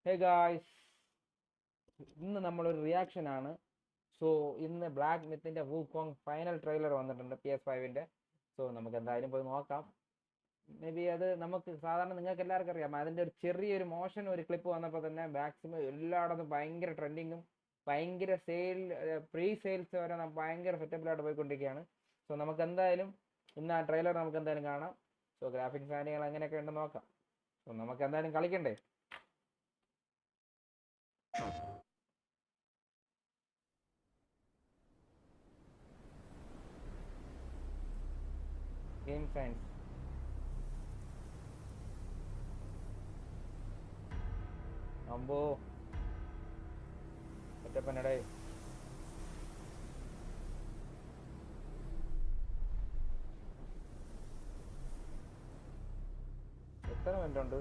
Hey guys, ഇന്ന് നമ്മളൊരു റിയാക്ഷനാണ്. So ഇന്ന് ബ്ലാക്ക് മിത്തിൻ്റെ വൂക്കോങ് ഫൈനൽ ട്രെയിലർ വന്നിട്ടുണ്ട് PS5-ൻ്റെ. സോ നമുക്ക് എന്തായാലും പോയി നോക്കാം. മേ ബി അത് നമുക്ക് സാധാരണ നിങ്ങൾക്ക് എല്ലാവർക്കും അറിയാം, അതിൻ്റെ ഒരു ചെറിയൊരു മോഷൻ ഒരു ക്ലിപ്പ് വന്നപ്പോൾ തന്നെ മാക്സിമം എല്ലായിടത്തും ഭയങ്കര ട്രെൻഡിങ്ങും ഭയങ്കര പ്രീ സെയിൽസ് വരെ ഭയങ്കര സെറ്റപ്പിലായിട്ട് പോയിക്കൊണ്ടിരിക്കുകയാണ്. സോ നമുക്ക് എന്തായാലും ഇന്ന് ആ ട്രെയിലർ നമുക്ക് എന്തായാലും കാണാം. സോ ഗ്രാഫിക്സ് കാര്യങ്ങൾ അങ്ങനെയൊക്കെ ഉണ്ടെന്ന് നോക്കാം. സോ നമുക്ക് എന്തായാലും കളിക്കണ്ടേ. ഗെയിം സയൻസ് അമ്പോ ഒറ്റപ്പനടേ. എത്ര മിനിറ്റ് ഉണ്ട്?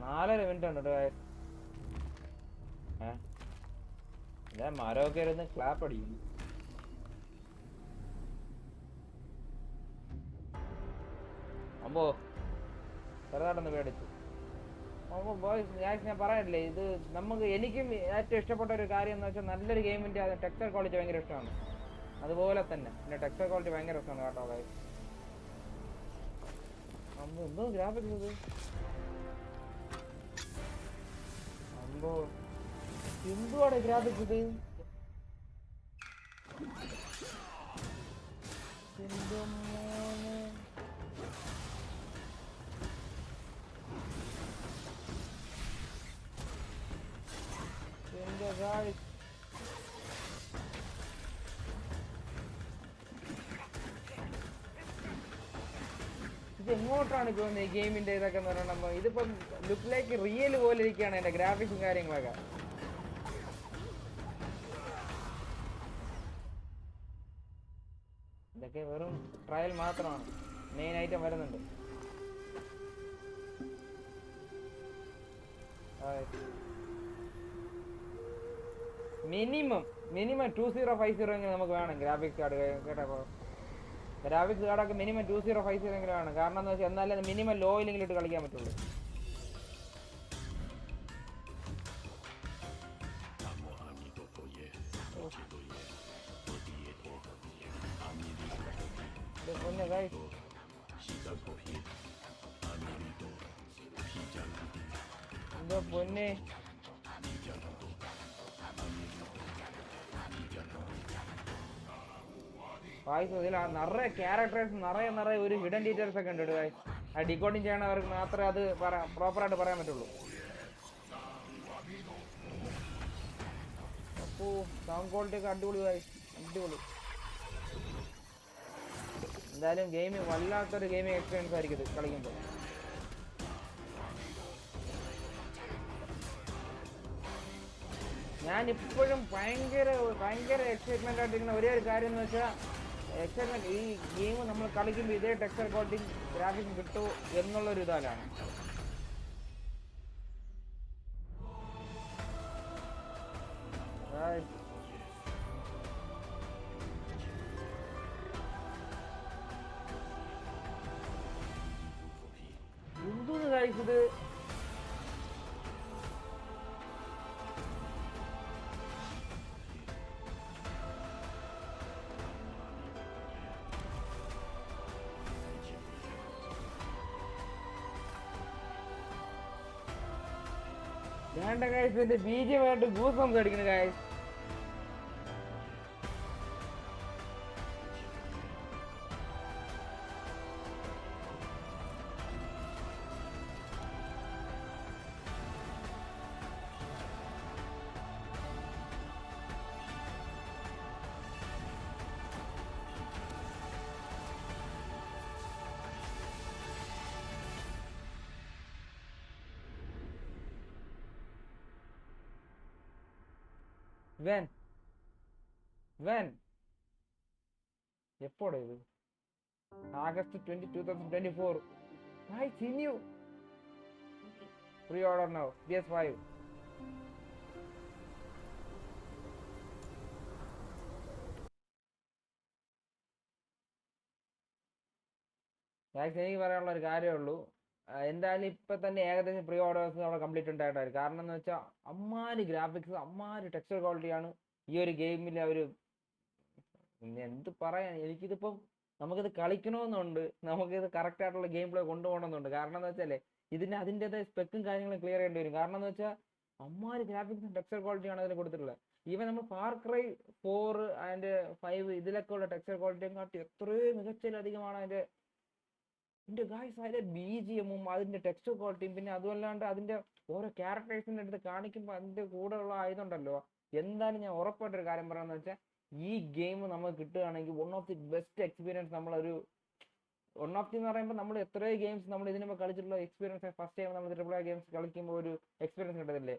4.5 മിനിറ്റ് ഉണ്ട്. ഞാൻ മരമൊക്കെ ഇരുന്ന് ക്ലാപ്പ് അടിക്കും. അമ്പോ ചെറുതായിട്ടൊന്ന് പേടിച്ചു. അമ്പോ ബോയ്സ്, ഞാൻ പറയാനില്ലേ, ഇത് എനിക്കും ഏറ്റവും ഇഷ്ടപ്പെട്ട ഒരു കാര്യം എന്ന് വെച്ചാൽ നല്ലൊരു ഗെയിമിൻ്റെ ടെക്സ്ചർ ക്വാളിറ്റി ഭയങ്കര ഇഷ്ടമാണ്. അതുപോലെ തന്നെ പിന്നെ ടെക്സ്ചർ ക്വാളിറ്റി ഭയങ്കര ഇഷ്ടമാണ് കേട്ടോ ഗൈസ്. അമ്പോ എന്തോ ഗ്രാഫിക്സ് ഇത്. അമ്പോ എന്തുവാണ് ഗ്രാഫിക്സ് ഇത്? എന്തോ മോനെ. എന്റെ ഗായ്സ്, ഇത് എങ്ങോട്ടാണ് പോകുന്നത് ഈ ഗെയിമിന്റെ ഇതൊക്കെ എന്ന് പറയുമ്പോൾ? ഇതിപ്പം ലുക്ക് ലൈക്ക് റിയൽ പോലെ ഇരിക്കുകയാണ് എന്റെ ഗ്രാഫിക്സും കാര്യങ്ങളൊക്കെ. ഇതൊക്കെ വെറും ട്രയൽ മാത്രമാണ്. മെയിൻ ഐറ്റം വരുന്നുണ്ട്. മിനിമം 2050 എങ്കിലും നമുക്ക് വേണം ഗ്രാഫിക്സ് കാർഡ് കേട്ടോ. ഗ്രാഫിക്സ് കാർഡൊക്കെ മിനിമം 2050 എങ്കിലും വേണം. കാരണം എന്ന് വെച്ചാൽ എന്നാലേ മിനിമം ലോയിലെങ്കിലും ഇട്ട് കളിക്കാൻ പറ്റുള്ളൂ. പൊന്നെ ഗൈസ്, എന്തോ പൊന്നെ. ഇതിൽ നിറയെ ക്യാരക്ടേഴ്സ്, നിറയെ ഒരു ഹിഡൻ ഡീറ്റെയിൽസ് ഒക്കെ ഉണ്ട്. ആ ഡീകോഡിങ് ചെയ്യണവർക്ക് മാത്രമേ അത് പ്രോപ്പറായിട്ട് പറയാൻ പറ്റുള്ളൂ. അപ്പോൾ സൗണ്ട് ക്വാളിറ്റി ഒക്കെ അടിപൊളി. എന്തായാലും ഗെയിമിങ് വല്ലാത്തൊരു ഗെയിമിങ് എക്സ്പീരിയൻസ് ആയിരിക്കും ഇത് കളിക്കുമ്പോൾ. ഞാനിപ്പോഴും ഭയങ്കര എക്സൈറ്റ്മെന്റ് ആയിട്ടിരിക്കുന്ന ഒരേ ഒരു കാര്യം എന്ന് വെച്ചാൽ, ഈ ഗെയിം നമ്മൾ കളിക്കുമ്പോൾ ഇതേ ടെക്സ്ചർ ക്വാളിറ്റി ഗ്രാഫിക്സ് കിട്ടുമോ എന്നുള്ളൊരു ഇതാണ്. എന്തോന്ന് കഴിച്ചത്? വേണ്ട ഗൈസ്, ഇതിന്റെ ബീജമായിട്ട് ഗൂസ്ബംസ് അടിക്കുന്നു ഗൈസ്. വെൻ എപ്പോഴാണ് ഇത്? August 20, 2024. I seen you. Pre-order now. PS5. എനിക്ക് പറയാനുള്ള ഒരു കാര്യമേ ഉള്ളൂ. എന്തായാലും ഇപ്പൊ തന്നെ ഏകദേശം പ്രീ ഓർഡേഴ്സ് അവിടെ കംപ്ലീറ്റ് ഉണ്ടായിട്ടായിരിക്കും. കാരണം എന്ന് വെച്ചാൽ അമ്മാര് ഗ്രാഫിക്സ് അമ്മാര് ടെക്സ്ചർ ക്വാളിറ്റിയാണ് ഈ ഒരു ഗെയിമിൽ അവർ. പിന്നെ എന്ത് പറയാൻ, എനിക്കിതിപ്പം നമുക്കിത് കളിക്കണമെന്നുണ്ട്, നമുക്കിത് കറക്റ്റ് ആയിട്ടുള്ള ഗെയിം പ്ലേ കൊണ്ടുപോകണമെന്നുണ്ട്. കാരണം എന്ന് വെച്ചാലേ ഇതിന് അതിൻ്റെതായ സ്പെക്കും കാര്യങ്ങളും ക്ലിയർ ചെയ്യേണ്ടി വരും. കാരണം എന്ന് വെച്ചാൽ അമ്മാര് ഗ്രാഫിക്സും ടെക്സ്ചർ ക്വാളിറ്റിയാണ് അതിൽ കൊടുത്തിട്ടുള്ളത്. ഈവൻ നമ്മൾ ഫാർ ക്രൈ 4 ആൻഡ് 5 ഇതിലൊക്കെ ഉള്ള ടെക്സ്ചർ ക്വാളിറ്റിയും കാട്ടി എത്രയോ മികച്ചതിലധികമാണ് അതിന്റെ ഗായ്സ്. അതിന്റെ BGM-ഉം അതിന്റെ ടെക്സ്ചർ ക്വാളിറ്റിയും പിന്നെ അതുമല്ലാണ്ട് അതിന്റെ ഓരോ ക്യാരക്ടേഴ്സിന്റെ അടുത്ത് കാണിക്കുമ്പോൾ അതിന്റെ കൂടെ ഉള്ള ആയതുണ്ടല്ലോ. എന്തായാലും ഞാൻ ഉറപ്പായിട്ടൊരു കാര്യം പറയാന്ന് വെച്ചാൽ ഈ ഗെയിം നമുക്ക് കിട്ടുകയാണെങ്കിൽ one of the best experience നമ്മളൊരു വൺ ഓഫ് ദി എന്ന് പറയുമ്പോൾ നമ്മൾ എത്രയോ ഗെയിംസ് നമ്മൾ ഇതിനു മുമ്പ് കളിച്ചിട്ടുള്ള എക്സ്പീരിയൻസ് ഫസ്റ്റ് ടൈം നമ്മൾ AAA ഗെയിംസ് കളിക്കുമ്പോൾ ഒരു എക്സ്പീരിയൻസ് കിട്ടത്തില്ലേ,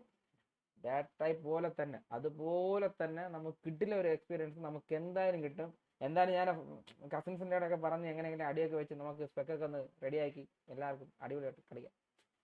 ദാറ്റ് ടൈപ്പ് പോലെ തന്നെ അതുപോലെ തന്നെ നമുക്ക് കിട്ടില്ല ഒരു എക്സ്പീരിയൻസ് നമുക്ക് എന്തായാലും കിട്ടും. എന്തായാലും ഞാൻ കസിൻസിൻ്റെ ഒക്കെ പറഞ്ഞ് എങ്ങനെയെങ്കിലും അടിയൊക്കെ വെച്ച് നമുക്ക് സ്പെക്കൊക്കെ ഒന്ന് റെഡിയാക്കി എല്ലാവർക്കും അടിപൊളിയായിട്ട് കളിക്കാം.